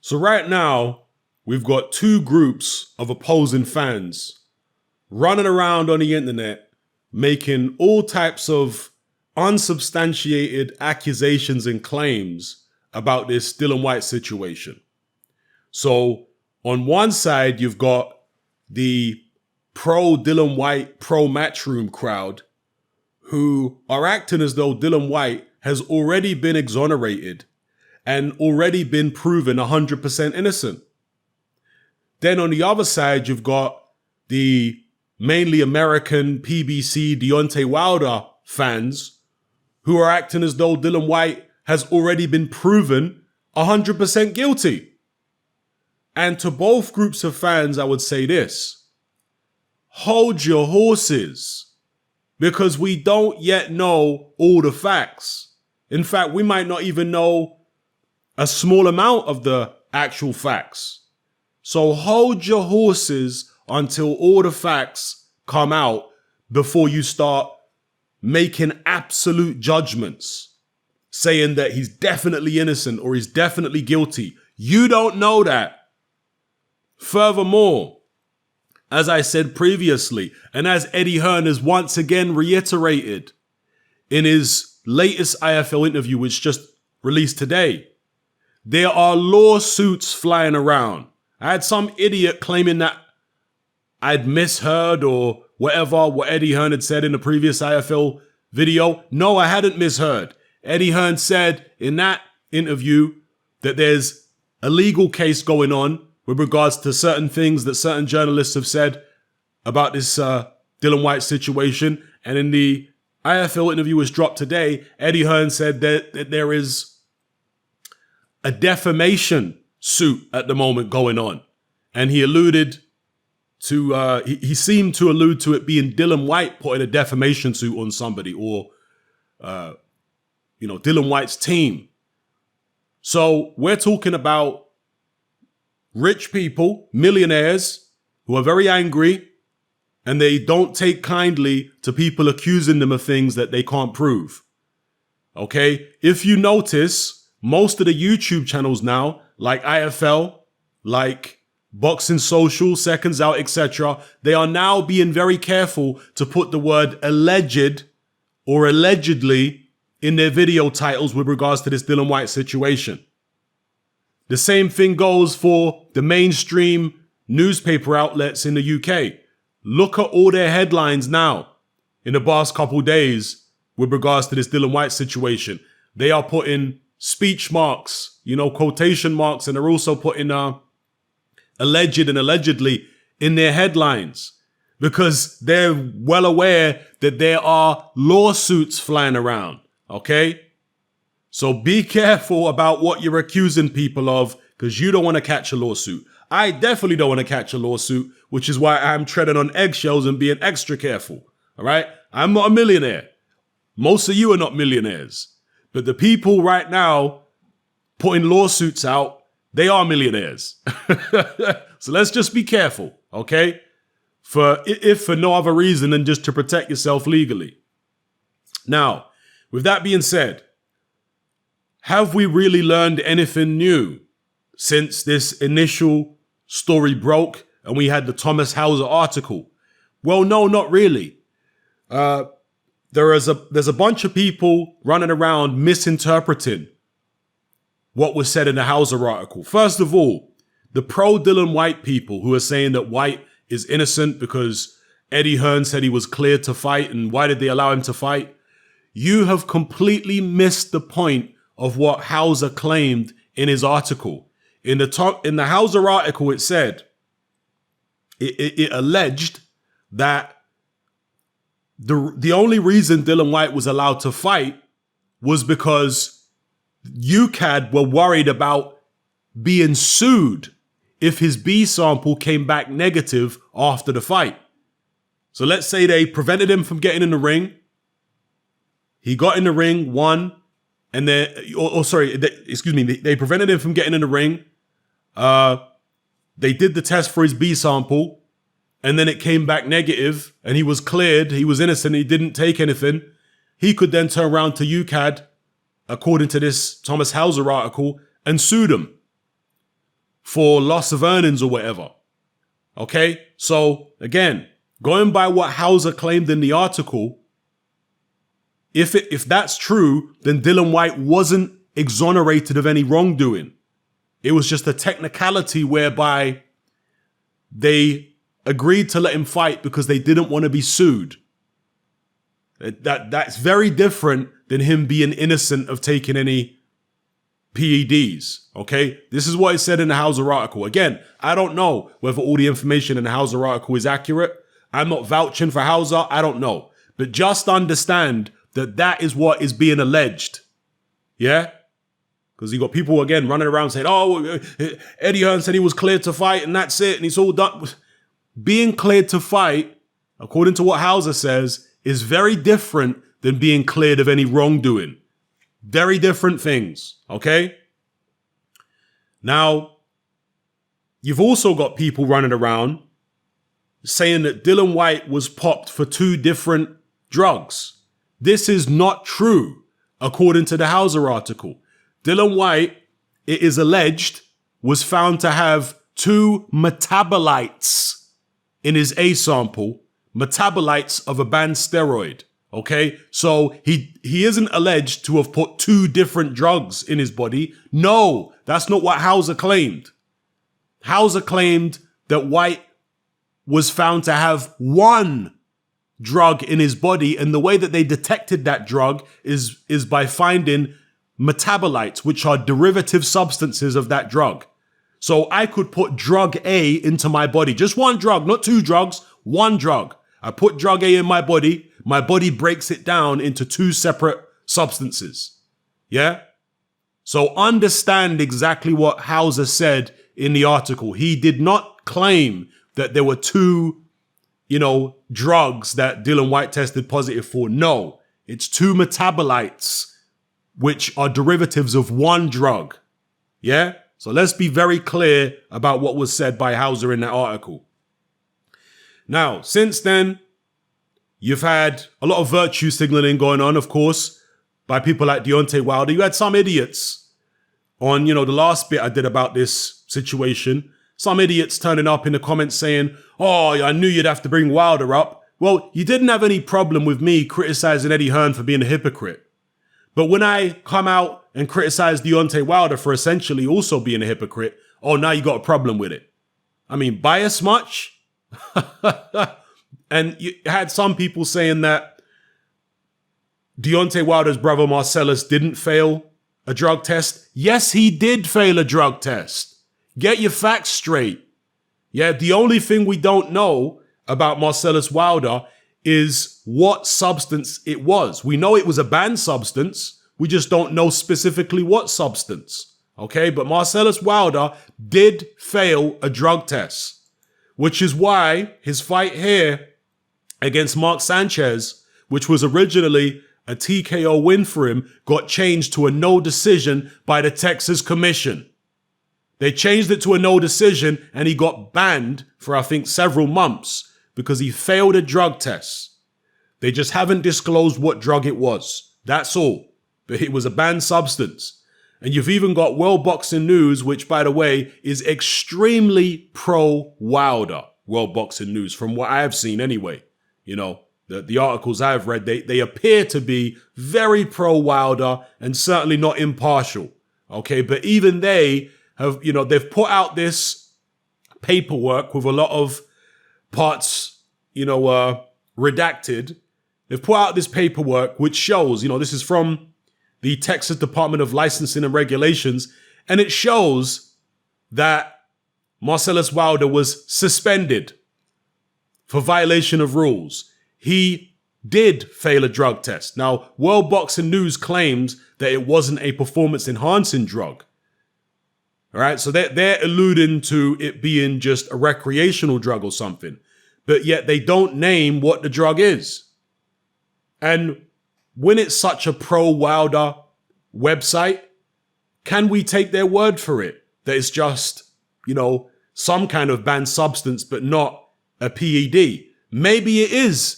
So right now, we've got two groups of opposing fans running around on the internet, making all types of unsubstantiated accusations and claims about this Dillian Whyte situation. So on one side, you've got the pro Dillian Whyte, pro Matchroom crowd who are acting as though Dillian Whyte has already been exonerated and already been proven 100% innocent. Then on the other side, you've got the mainly American PBC Deontay Wilder fans who are acting as though Dillian Whyte has already been proven 100% guilty. And to both groups of fans, I would say this: hold your horses, because we don't yet know all the facts. In fact, we might not even know a small amount of the actual facts. So hold your horses until all the facts come out before you start making absolute judgments, saying that he's definitely innocent or he's definitely guilty. You don't know that. Furthermore, as I said previously, and as Eddie Hearn has once again reiterated in his latest IFL interview, which just released today, there are lawsuits flying around. I had some idiot claiming that I'd misheard or whatever, what Eddie Hearn had said in the previous IFL video. No, I hadn't misheard. Eddie Hearn said in that interview that there's a legal case going on with regards to certain things that certain journalists have said about this Dillian Whyte situation. And in the IFL interview was dropped today, Eddie Hearn said that there is a defamation suit at the moment going on. And he alluded to, he seemed to allude to it being Dillian Whyte putting a defamation suit on somebody or, Dillian Whyte's team. So we're talking about rich people, millionaires, who are very angry, and they don't take kindly to people accusing them of things that they can't prove. Okay? If you notice, most of the YouTube channels now, like IFL, like Boxing Social, Seconds Out, etc., they are now being very careful to put the word alleged or allegedly in their video titles with regards to this Dillian Whyte situation. The same thing goes for the mainstream newspaper outlets in the UK. Look at all their headlines now in the past couple days with regards to this Dillian Whyte situation. They are putting speech marks, quotation marks, and they're also putting alleged and allegedly in their headlines because they're well aware that there are lawsuits flying around, okay? So be careful about what you're accusing people of, because you don't want to catch a lawsuit. I definitely don't want to catch a lawsuit, which is why I'm treading on eggshells and being extra careful, all right? I'm not a millionaire. Most of you are not millionaires. But the people right now putting lawsuits out, they are millionaires. So let's just be careful, okay? If for no other reason than just to protect yourself legally. Now, with that being said, have we really learned anything new since this initial story broke and we had the Thomas Hauser article? Well, no, not really. There's a bunch of people running around misinterpreting what was said in the Hauser article. First of all, the pro Dillian Whyte people who are saying that Whyte is innocent because Eddie Hearn said he was cleared to fight and why did they allow him to fight? You have completely missed the point of what Hauser claimed in his article. In the Hauser article, it said, it alleged that the only reason Dillian Whyte was allowed to fight was because UKAD were worried about being sued if his B sample came back negative after the fight. So let's say they prevented him from getting in the ring. He got in the ring, won, and they prevented him from getting in the ring. They did the test for his B sample, and then it came back negative, and he was cleared. He was innocent. He didn't take anything. He could then turn around to UKAD, according to this Thomas Hauser article, and sue them. for loss of earnings or whatever. Okay? So, again, going by what Hauser claimed in the article, if that's true, then Dillian Whyte wasn't exonerated of any wrongdoing. It was just a technicality whereby they agreed to let him fight because they didn't want to be sued. That's very different than him being innocent of taking any PEDs, okay? This is what it said in the Hauser article. Again, I don't know whether all the information in the Hauser article is accurate. I'm not vouching for Hauser. I don't know. But just understand that that is what is being alleged. Yeah? Because you got people, again, running around saying, oh, Eddie Hearn said he was cleared to fight and that's it and it's all done. Being cleared to fight, according to what Hauser says, is very different than being cleared of any wrongdoing. Very different things, okay? Now, you've also got people running around saying that Dillian Whyte was popped for 2 different drugs. This is not true, according to the Hauser article. Dillian Whyte, it is alleged, was found to have 2 metabolites in his A sample, metabolites of a banned steroid. Okay, so he isn't alleged to have put 2 different drugs in his body. No, that's not what Hauser claimed. Hauser claimed that Whyte was found to have 1 drug in his body, and the way that they detected that drug is by finding metabolites, which are derivative substances of that drug. So I could put drug A into my body, just 1 drug, not 2 drugs, 1 drug. I put drug A in my body breaks it down into 2 separate substances. Yeah? So understand exactly what Hauser said in the article. He did not claim that there were 2, drugs that Dillian Whyte tested positive for. No, it's 2 metabolites, which are derivatives of 1 drug. Yeah? So let's be very clear about what was said by Hauser in that article. Now, since then, you've had a lot of virtue signaling going on, of course, by people like Deontay Wilder. You had some idiots on, the last bit I did about this situation. Some idiots turning up in the comments saying, oh, I knew you'd have to bring Wilder up. Well, you didn't have any problem with me criticizing Eddie Hearn for being a hypocrite. But when I come out and criticize Deontay Wilder for essentially also being a hypocrite, oh, now you got a problem with it. I mean, bias much? And you had some people saying that Deontay Wilder's brother Marcellus didn't fail a drug test. Yes, he did fail a drug test. Get your facts straight. Yeah, the only thing we don't know about Marcellus Wilder is what substance it was. We know it was a banned substance. We just don't know specifically what substance. Okay, but Marcellus Wilder did fail a drug test, which is why his fight here against Mark Sanchez, which was originally a TKO win for him, got changed to a no decision by the Texas Commission. They changed it to a no decision and he got banned for, I think, several months because he failed a drug test. They just haven't disclosed what drug it was. That's all. But it was a banned substance. And you've even got World Boxing News, which, by the way, is extremely pro-Wilder. World Boxing News, from what I have seen anyway. The articles I've read, they appear to be very pro-Wilder and certainly not impartial. Okay, but even they have, they've put out this paperwork with a lot of parts, redacted. They've put out this paperwork which shows, this is from the Texas Department of Licensing and Regulations, and it shows that Marcellus Wilder was suspended for violation of rules. He did fail a drug test. Now, World Boxing News claims that it wasn't a performance-enhancing drug. All right, so they're alluding to it being just a recreational drug or something, but yet they don't name what the drug is. And when it's such a pro-Wilder website, can we take their word for it? That it's just, some kind of banned substance, but not a PED. Maybe it is,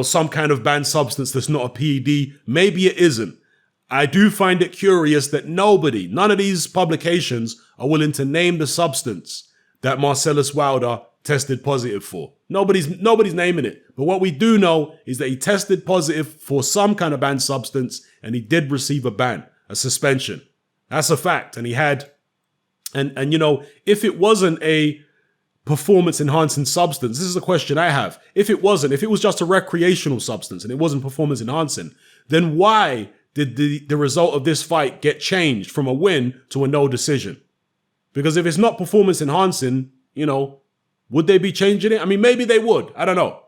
some kind of banned substance that's not a PED. Maybe it isn't. I do find it curious that none of these publications are willing to name the substance that Marcellus Wilder tested positive for. Nobody's naming it. But what we do know is that he tested positive for some kind of banned substance, and he did receive a ban, a suspension. That's a fact. And he had, and you know, if it wasn't a performance enhancing substance, this is a question I have. If it was just a recreational substance and it wasn't performance enhancing, then why did the result of this fight get changed from a win to a no decision? Because if it's not performance enhancing, you know, would they be changing it? I mean, maybe they would. I don't know.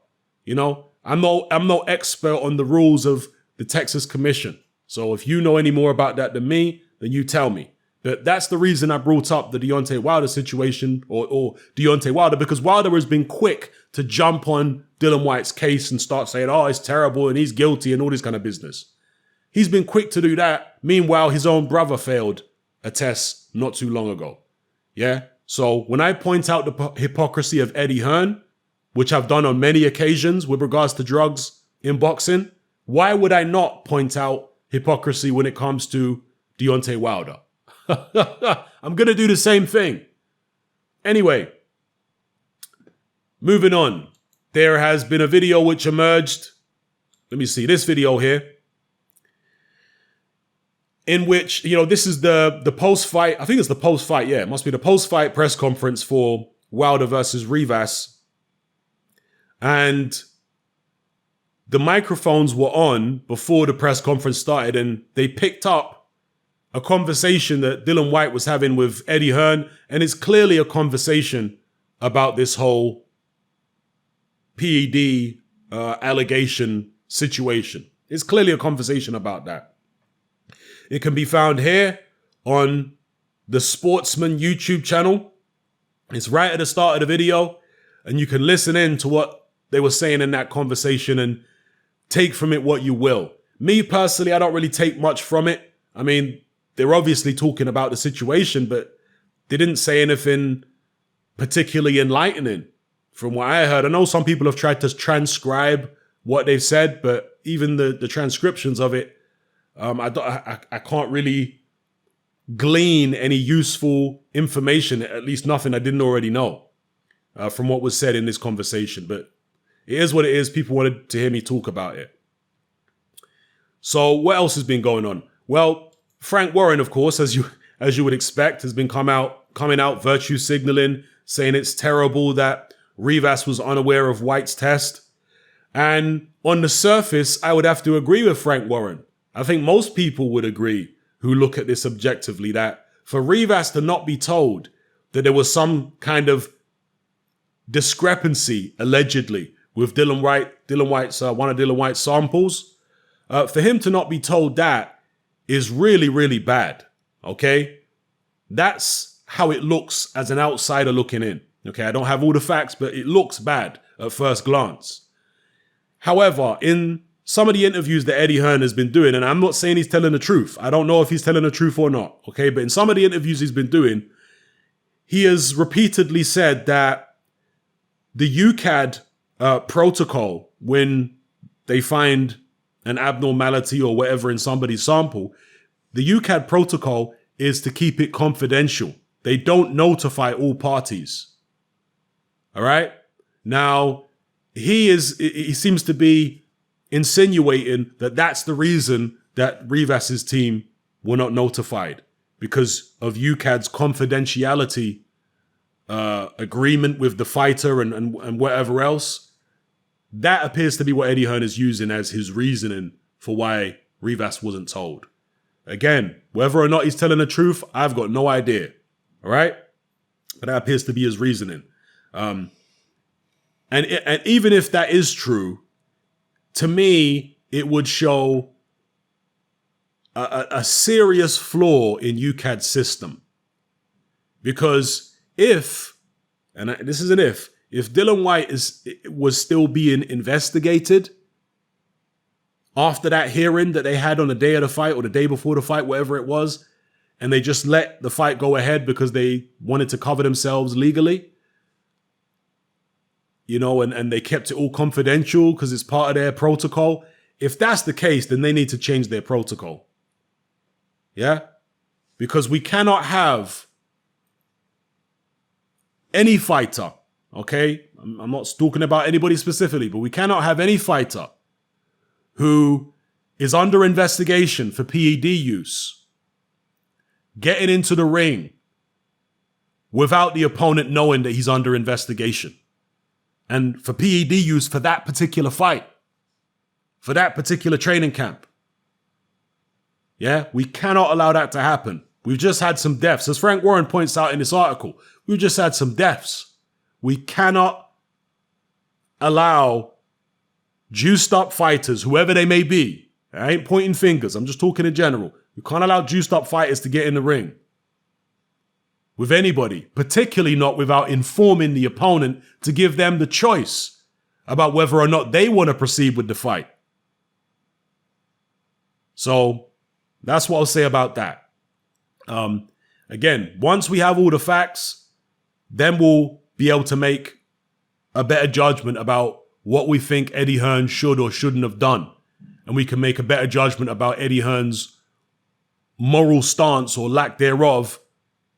You know, I'm no expert on the rules of the Texas Commission. So if you know any more about that than me, then you tell me. But that's the reason I brought up the Deontay Wilder situation or Deontay Wilder, because Wilder has been quick to jump on Dillian Whyte's case and start saying, oh, it's terrible and he's guilty and all this kind of business. He's been quick to do that. Meanwhile, his own brother failed a test not too long ago. Yeah. So when I point out the hypocrisy of Eddie Hearn, which I've done on many occasions with regards to drugs in boxing, why would I not point out hypocrisy when it comes to Deontay Wilder? I'm going to do the same thing. Anyway, moving on. There has been a video which emerged. Let me see this video here. In which, you know, this is the post-fight. I think it's the post-fight. Yeah, it must be the post-fight press conference for Wilder versus Rivas. And the microphones were on before the press conference started, and they picked up a conversation that Dillian Whyte was having with Eddie Hearn, and it's clearly a conversation about this whole PED allegation situation. It's clearly a conversation about that. It can be found here on the Sportsman YouTube channel. It's right at the start of the video, and you can listen in to what they were saying in that conversation and take from it what you will. Me personally, I don't really take much from it. I mean, they're obviously talking about the situation, but they didn't say anything particularly enlightening from what I heard. I know some people have tried to transcribe what they've said, but even the transcriptions of it, I can't really glean any useful information, at least nothing I didn't already know from what was said in this conversation. But it is what it is. People wanted to hear me talk about it. So what else has been going on? Well, Frank Warren, of course, as you would expect, has been coming out virtue signaling, saying it's terrible that Rivas was unaware of Whyte's test. And on the surface, I would have to agree with Frank Warren. I think most people would agree who look at this objectively, that for Rivas to not be told that there was some kind of discrepancy, allegedly, with one of Dillian Whyte's samples, for him to not be told that is really, really bad, okay? That's how it looks as an outsider looking in, okay? I don't have all the facts, but it looks bad at first glance. However, in some of the interviews that Eddie Hearn has been doing, and I'm not saying he's telling the truth. I don't know if he's telling the truth or not, okay? But in some of the interviews he's been doing, he has repeatedly said that the UCAD protocol, when they find an abnormality or whatever in somebody's sample, the UCAD protocol is to keep it confidential. They don't notify all parties. All right? Now, he seems to be insinuating that that's the reason that Rivas's team were not notified, because of UCAD's confidentiality agreement with the fighter and whatever else. That appears to be what Eddie Hearn is using as his reasoning for why Rivas wasn't told. Again, whether or not he's telling the truth, I've got no idea. All right? But that appears to be his reasoning. And even if that is true, to me, it would show a serious flaw in UCAD's system. Because if Dillian Whyte was still being investigated after that hearing that they had on the day of the fight or the day before the fight, whatever it was, and they just let the fight go ahead because they wanted to cover themselves legally, you know, and they kept it all confidential because it's part of their protocol. If that's the case, then they need to change their protocol. Yeah? Because we cannot have any fighter, okay? I'm not talking about anybody specifically, but we cannot have any fighter who is under investigation for PED use getting into the ring without the opponent knowing that he's under investigation. And for PED use for that particular fight, for that particular training camp. Yeah, we cannot allow that to happen. We've just had some deaths. As Frank Warren points out in this article, we've just had some deaths. We cannot allow juiced up fighters, whoever they may be. I ain't pointing fingers. I'm just talking in general. You can't allow juiced up fighters to get in the ring with anybody, particularly not without informing the opponent to give them the choice about whether or not they want to proceed with the fight. So that's what I'll say about that. Again, once we have all the facts, then we'll be able to make a better judgment about what we think Eddie Hearn should or shouldn't have done. And we can make a better judgment about Eddie Hearn's moral stance or lack thereof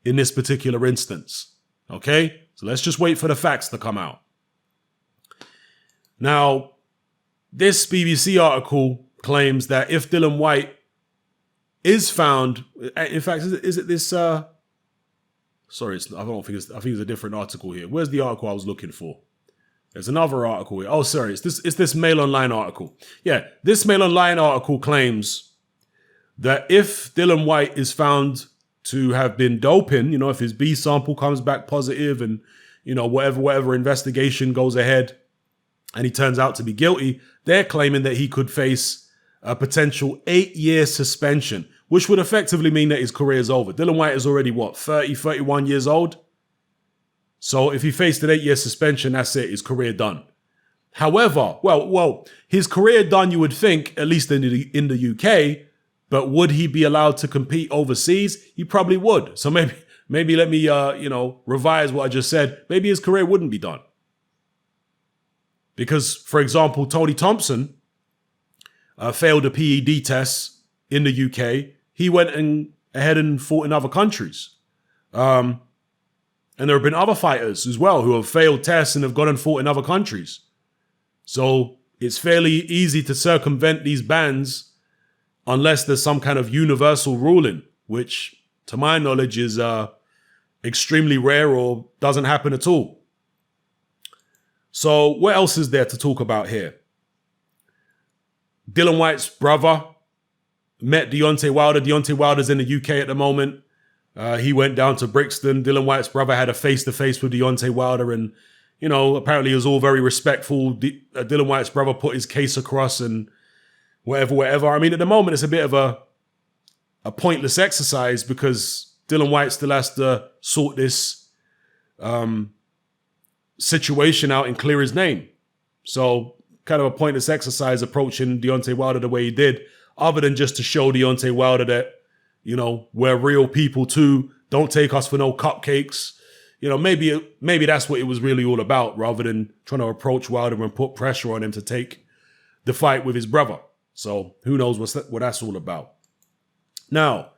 in this particular instance. Okay? So let's just wait for the facts to come out. Now, this BBC article claims that if Dillian Whyte is found, in fact, is it this, sorry, I think it's a different article here. Where's the article I was looking for? There's another article here. Oh, sorry, it's this Mail Online article. Yeah, this Mail Online article claims that if Dillian Whyte is found to have been doping, if his B sample comes back positive and, whatever investigation goes ahead and he turns out to be guilty, they're claiming that he could face a potential 8-year suspension, which would effectively mean that his career is over. Dillian Whyte is already, 31 years old? So if he faced an 8-year suspension, that's it, his career done. However, his career done, you would think, at least in the UK, but would he be allowed to compete overseas? He probably would. So maybe let me, revise what I just said. Maybe his career wouldn't be done. Because, for example, Tony Thompson failed a PED test in the UK. He went ahead and fought in other countries. And there have been other fighters as well who have failed tests and have gone and fought in other countries. So it's fairly easy to circumvent these bans unless there's some kind of universal ruling, which, to my knowledge, is extremely rare or doesn't happen at all. So what else is there to talk about here? Dillian Whyte's brother met Deontay Wilder. Deontay Wilder's in the UK at the moment. He went down to Brixton. Dillian Whyte's brother had a face-to-face with Deontay Wilder, and, apparently it was all very respectful. Dillian Whyte's brother put his case across and whatever. I mean, at the moment, it's a bit of a pointless exercise because Dillian Whyte still has to sort this situation out and clear his name. So kind of a pointless exercise approaching Deontay Wilder the way he did, other than just to show Deontay Wilder that, we're real people too. Don't take us for no cupcakes. Maybe that's what it was really all about, rather than trying to approach Wilder and put pressure on him to take the fight with his brother. So who knows what that's all about. Now,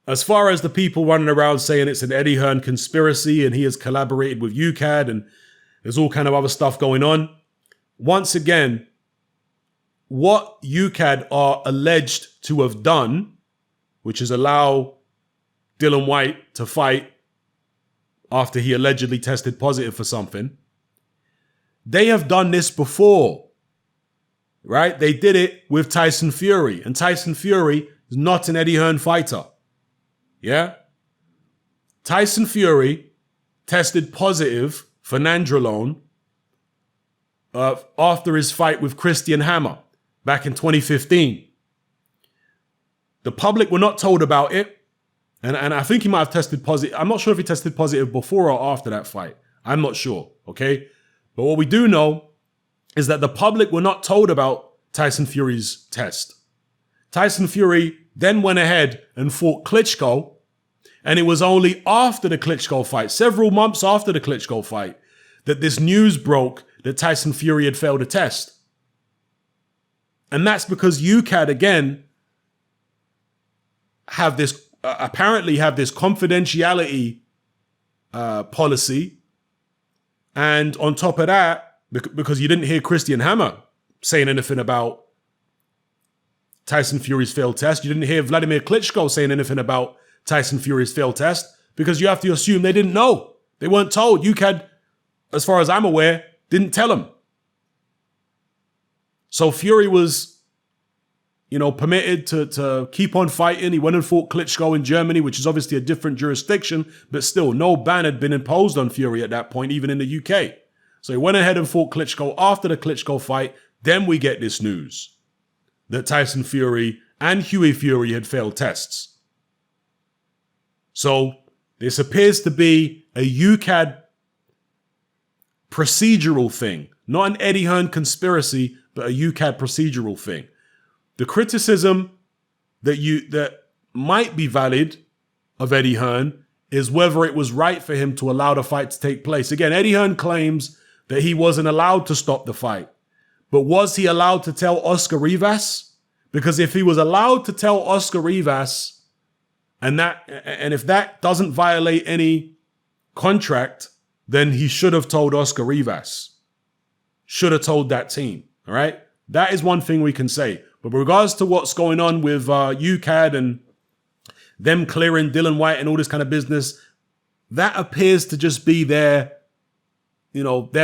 as far as the people running around saying it's an Eddie Hearn conspiracy and he has collaborated with UCAD and there's all kind of other stuff going on, once again, what UCAD are alleged to have done, which is allow Dillian Whyte to fight after he allegedly tested positive for something, they have done this before, right? They did it with Tyson Fury, and Tyson Fury is not an Eddie Hearn fighter. Yeah? Tyson Fury tested positive for nandrolone after his fight with Christian Hammer back in 2015. The public were not told about it, and I think he might have tested positive. I'm not sure if he tested positive before or after that fight. I'm not sure, okay? But what we do know is that the public were not told about Tyson Fury's test. Tyson Fury then went ahead and fought Klitschko, and it was only after the Klitschko fight, several months after the Klitschko fight, that this news broke that Tyson Fury had failed a test. And that's because UCAD, again, have this apparently have this confidentiality policy, and on top of that, because you didn't hear Christian Hammer saying anything about Tyson Fury's failed test, you didn't hear Vladimir Klitschko saying anything about Tyson Fury's failed test, because you have to assume they didn't know. They weren't told. UKAD, as far as I'm aware, didn't tell them. So Fury was, permitted to keep on fighting. He went and fought Klitschko in Germany, which is obviously a different jurisdiction, but still, no ban had been imposed on Fury at that point, even in the UK. So he went ahead and fought Klitschko after the Klitschko fight. Then we get this news that Tyson Fury and Hughie Fury had failed tests. So this appears to be a UKAD procedural thing, not an Eddie Hearn conspiracy, but a UKAD procedural thing. The criticism that might be valid of Eddie Hearn is whether it was right for him to allow the fight to take place. Again, Eddie Hearn claims that he wasn't allowed to stop the fight. But was he allowed to tell Oscar Rivas? Because if he was allowed to tell Oscar Rivas, and if that doesn't violate any contract, then he should have told Oscar Rivas. Should have told that team. All right? That is one thing we can say. But with regards to what's going on with UKAD and them clearing Dillian Whyte and all this kind of business, that appears to just be their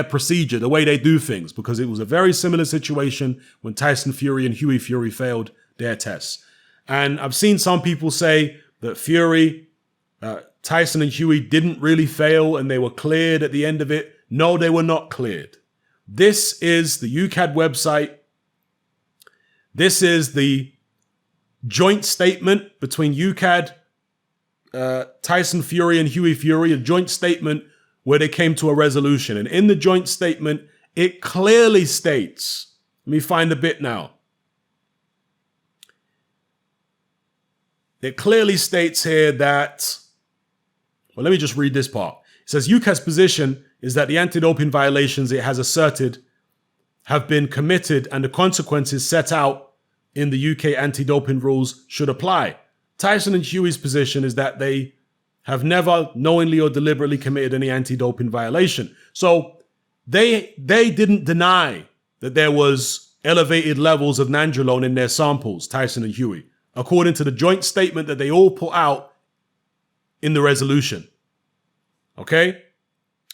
procedure, the way they do things, because it was a very similar situation when Tyson Fury and Hughie Fury failed their tests. And I've seen some people say that Tyson and Hughie didn't really fail and they were cleared at the end of it. No, they were not cleared. This is the UKAD website. This is the joint statement between UKAD, Tyson Fury and Hughie Fury, a joint statement where they came to a resolution. And in the joint statement, it clearly states, let me find the bit now. It clearly states here that, well, let me just read this part. It says, UKAD's position is that the anti-doping violations it has asserted have been committed and the consequences set out in the UK anti-doping rules should apply. Tyson and Hughie's position is that they have never knowingly or deliberately committed any anti-doping violation. So they didn't deny that there was elevated levels of nandrolone in their samples, Tyson and Hughie, according to the joint statement that they all put out in the resolution. Okay?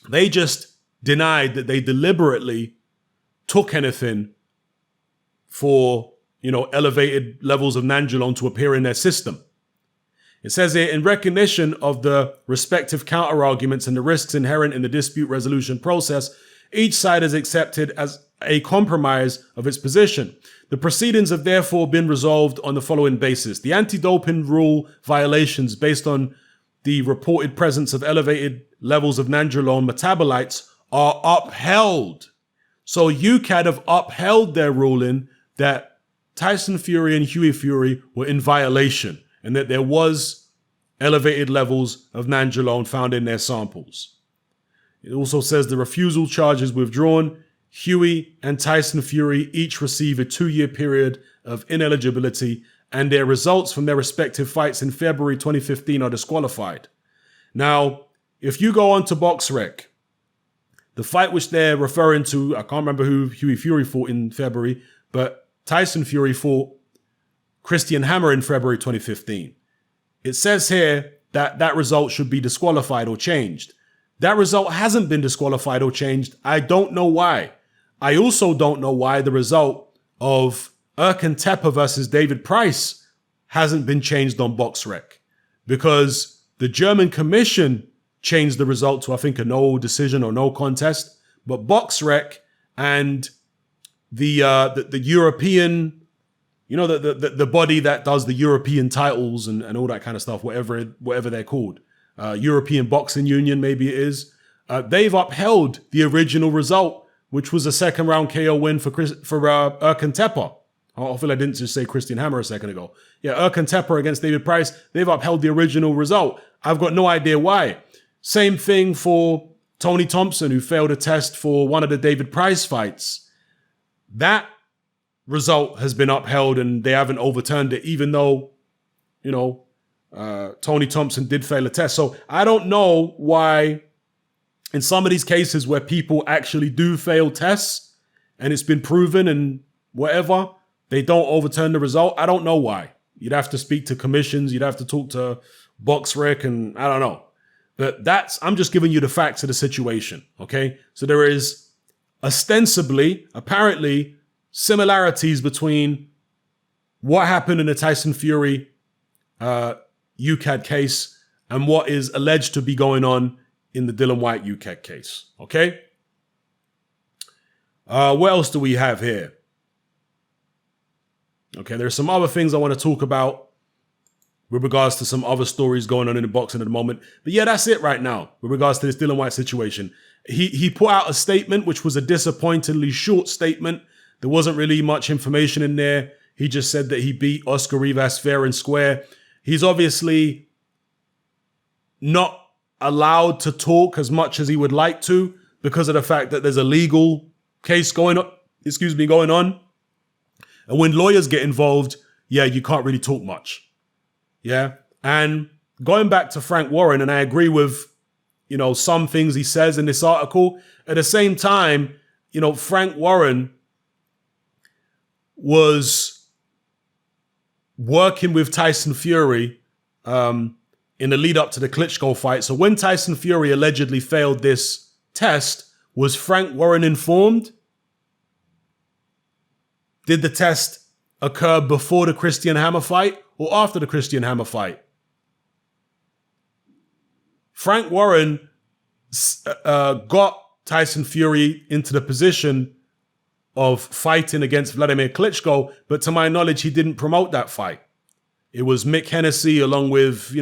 They just denied that they deliberately took anything for, elevated levels of nandrolone to appear in their system. It says here, in recognition of the respective counter-arguments and the risks inherent in the dispute resolution process, each side has accepted as a compromise of its position. The proceedings have therefore been resolved on the following basis. The anti-doping rule violations based on the reported presence of elevated levels of nandrolone metabolites are upheld. So UKAD have upheld their ruling that Tyson Fury and Hughie Fury were in violation and that there was elevated levels of nandrolone found in their samples. It also says the refusal charge is withdrawn. Hughie and Tyson Fury each receive a 2-year period of ineligibility and their results from their respective fights in February 2015 are disqualified. Now, if you go on to BoxRec, the fight which they're referring to, I can't remember who Hughie Fury fought in February, but Tyson Fury fought Christian Hammer in February 2015. It says here that that result should be disqualified or changed. That result hasn't been disqualified or changed. I don't know why. I also don't know why the result of Erkan Tepe versus David Price hasn't been changed on BoxRec, because the German commission changed the result to, I think, a no decision or no contest, but BoxRec and the European, the body that does the European titles and all that kind of stuff, whatever they're called, European Boxing Union, maybe it is, they've upheld the original result, which was a second round KO win for Erkan Tepe. Hopefully I didn't just say Christian Hammer a second ago. Yeah, Erkan Tepe against David Price, they've upheld the original result. I've got no idea why. Same thing for Tony Thompson, who failed a test for one of the David Price fights. That result has been upheld and they haven't overturned it, even though, Tony Thompson did fail a test. So I don't know why in some of these cases where people actually do fail tests and it's been proven and whatever, they don't overturn the result. I don't know why. You'd have to speak to commissions. You'd have to talk to BoxRec and I don't know. But I'm just giving you the facts of the situation, okay? So there is ostensibly, apparently, similarities between what happened in the Tyson Fury UCAD case and what is alleged to be going on in the Dillian Whyte UCAD case, okay? What else do we have here? Okay, there's some other things I want to talk about with regards to some other stories going on in the boxing at the moment. But yeah, that's it right now with regards to this Dillian Whyte situation. He put out a statement, which was a disappointingly short statement. There wasn't really much information in there. He just said that he beat Oscar Rivas fair and square. He's obviously not allowed to talk as much as he would like to because of the fact that there's a legal case going on. And when lawyers get involved, yeah, you can't really talk much. Yeah. And going back to Frank Warren, and I agree with, some things he says in this article. At the same time, Frank Warren was working with Tyson Fury in the lead up to the Klitschko fight. So when Tyson Fury allegedly failed this test, was Frank Warren informed? Did the test occur before the Christian Hammer fight or after the Christian Hammer fight? Frank Warren got Tyson Fury into the position of fighting against Vladimir Klitschko, but to my knowledge, he didn't promote that fight. It was Mick Hennessy along with,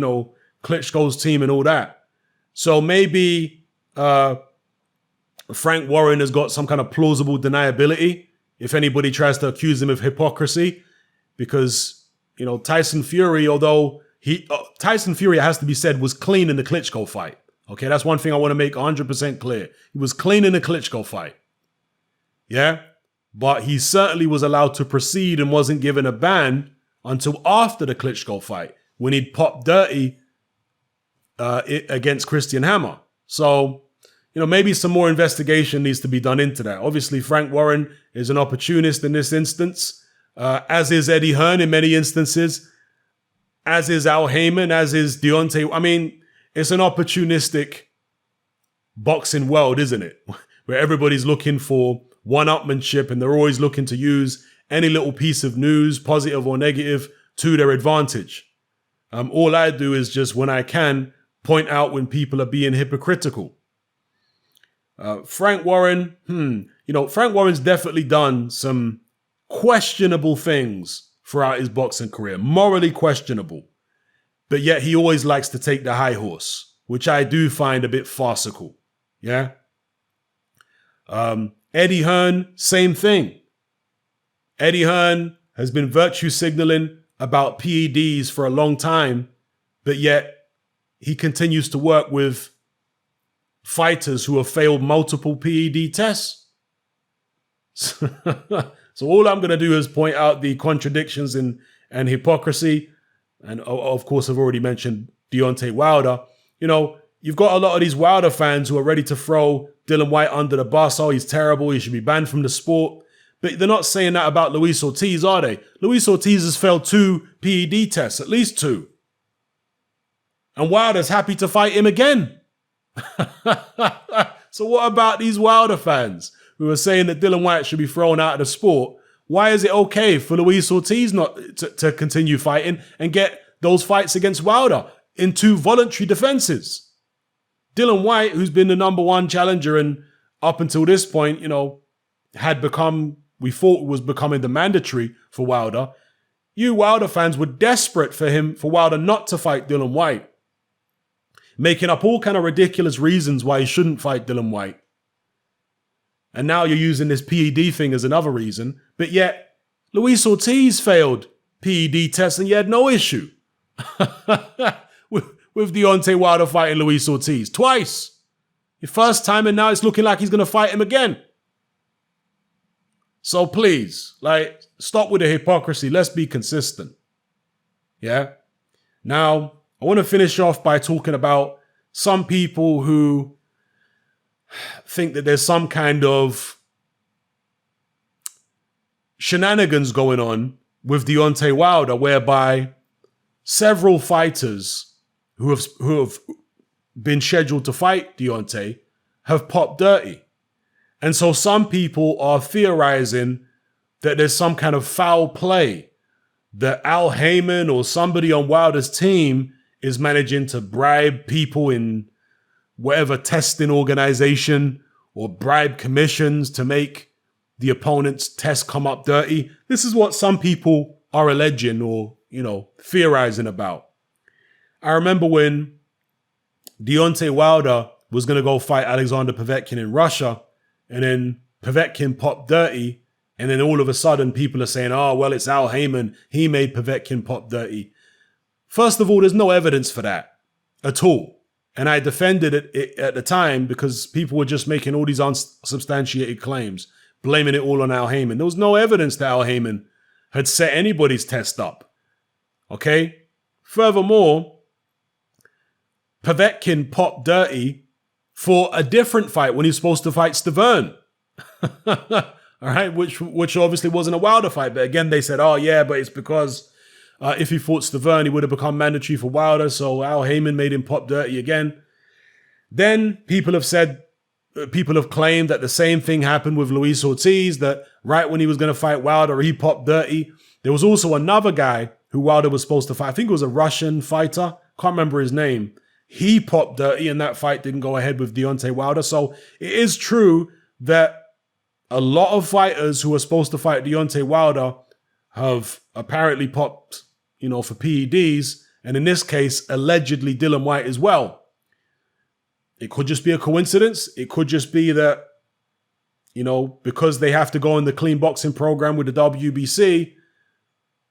Klitschko's team and all that. So maybe Frank Warren has got some kind of plausible deniability if anybody tries to accuse him of hypocrisy, because, Tyson Fury, although Tyson Fury, it has to be said, was clean in the Klitschko fight. Okay, that's one thing I want to make 100% clear. He was clean in the Klitschko fight. Yeah? But he certainly was allowed to proceed and wasn't given a ban until after the Klitschko fight, when he'd popped dirty against Christian Hammer. So, maybe some more investigation needs to be done into that. Obviously, Frank Warren is an opportunist in this instance, as is Eddie Hearn in many instances, as is Al Heyman, as is Deontay. I mean, it's an opportunistic boxing world, isn't it? Where everybody's looking for one-upmanship and they're always looking to use any little piece of news, positive or negative, to their advantage. All I do is just, when I can, point out when people are being hypocritical. Frank Warren, Frank Warren's definitely done some questionable things throughout his boxing career, morally questionable. But yet he always likes to take the high horse, which I do find a bit farcical. Yeah. Eddie Hearn, same thing. Eddie Hearn has been virtue signaling about PEDs for a long time, but yet he continues to work with fighters who have failed multiple PED tests. So all I'm going to do is point out the contradictions and hypocrisy. And of course, I've already mentioned Deontay Wilder. You've got a lot of these Wilder fans who are ready to throw Dillian Whyte under the bus. Oh, he's terrible. He should be banned from the sport. But they're not saying that about Luis Ortiz, are they? Luis Ortiz has failed 2 PED tests, at least 2. And Wilder's happy to fight him again. So what about these Wilder fans who are saying that Dillian Whyte should be thrown out of the sport? Why is it okay for Luis Ortiz not to continue fighting and get those fights against Wilder in 2 voluntary defenses? Dillian Whyte, who's been the #1 challenger and up until this point, we thought was becoming the mandatory for Wilder. You Wilder fans were desperate for Wilder not to fight Dillian Whyte, making up all kind of ridiculous reasons why he shouldn't fight Dillian Whyte. And now you're using this PED thing as another reason, but yet Luis Ortiz failed PED tests and you had no issue with Deontay Wilder fighting Luis Ortiz twice. The first time, and now it's looking like he's going to fight him again. So please, stop with the hypocrisy. Let's be consistent. Yeah. Now, I want to finish off by talking about some people who think that there's some kind of shenanigans going on with Deontay Wilder, whereby several fighters who have been scheduled to fight Deontay have popped dirty. And so some people are theorizing that there's some kind of foul play, that Al Heyman or somebody on Wilder's team is managing to bribe people in whatever testing organization or bribe commissions to make the opponent's test come up dirty. This is what some people are alleging or, theorizing about. I remember when Deontay Wilder was going to go fight Alexander Povetkin in Russia, and then Povetkin popped dirty, and then all of a sudden people are saying, oh, well, it's Al Heyman. He made Povetkin pop dirty. First of all, there's no evidence for that at all. And I defended it at the time because people were just making all these unsubstantiated claims, blaming it all on Al Heyman. There was no evidence that Al Heyman had set anybody's test up. Okay? Furthermore, Povetkin popped dirty for a different fight when he was supposed to fight Stavern. All right, which obviously wasn't a Wilder fight. But again, they said, oh yeah, but it's because if he fought Stavern, he would have become mandatory for Wilder. So Al Heyman made him pop dirty again. Then people have claimed that the same thing happened with Luis Ortiz, that right when he was going to fight Wilder, he popped dirty. There was also another guy who Wilder was supposed to fight. I think it was a Russian fighter. Can't remember his name. He popped dirty and that fight didn't go ahead with Deontay Wilder. So it is true that a lot of fighters who are supposed to fight Deontay Wilder have apparently popped, for PEDs. And in this case, allegedly Dillian Whyte as well. It could just be a coincidence. It could just be that, because they have to go in the clean boxing program with the WBC,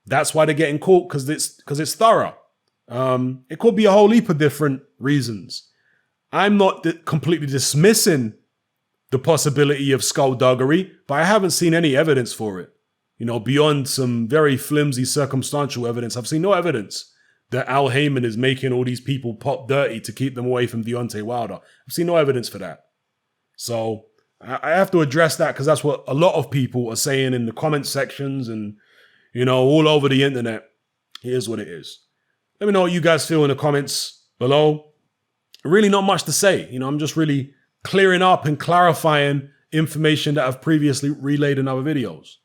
that's why they're getting caught, because it's thorough. It could be a whole heap of different reasons. I'm not completely dismissing the possibility of skullduggery, but I haven't seen any evidence for it. Beyond some very flimsy circumstantial evidence, I've seen no evidence that Al Heyman is making all these people pop dirty to keep them away from Deontay Wilder. I've seen no evidence for that. So I have to address that because that's what a lot of people are saying in the comment sections and, all over the internet. Here's what it is. Let me know what you guys feel in the comments below. Really not much to say. I'm just really clearing up and clarifying information that I've previously relayed in other videos.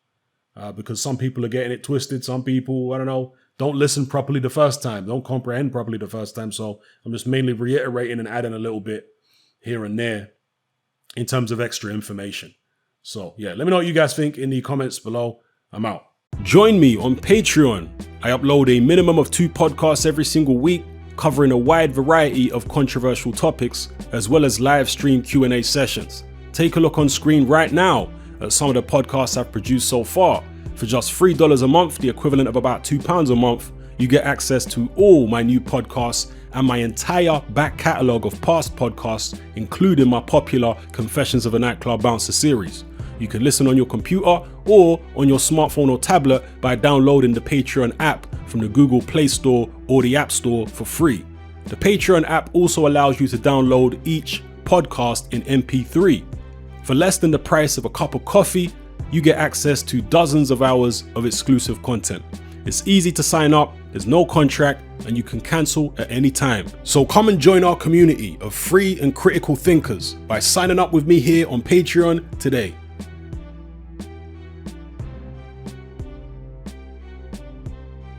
Because some people are getting it twisted. Some people, don't listen properly the first time. Don't comprehend properly the first time. So I'm just mainly reiterating and adding a little bit here and there in terms of extra information. So yeah, let me know what you guys think in the comments below. I'm out. Join me on Patreon. I upload a minimum of 2 podcasts every single week, covering a wide variety of controversial topics, as well as live stream Q&A sessions. Take a look on screen right now at some of the podcasts I've produced so far. For just $3 a month, the equivalent of about £2 a month, you get access to all my new podcasts and my entire back catalogue of past podcasts, including my popular Confessions of a Nightclub Bouncer series. You can listen on your computer or on your smartphone or tablet by downloading the Patreon app from the Google Play Store or the App Store for free. The Patreon app also allows you to download each podcast in MP3. For less than the price of a cup of coffee, you get access to dozens of hours of exclusive content. It's easy to sign up, there's no contract, and you can cancel at any time. So come and join our community of free and critical thinkers by signing up with me here on Patreon today.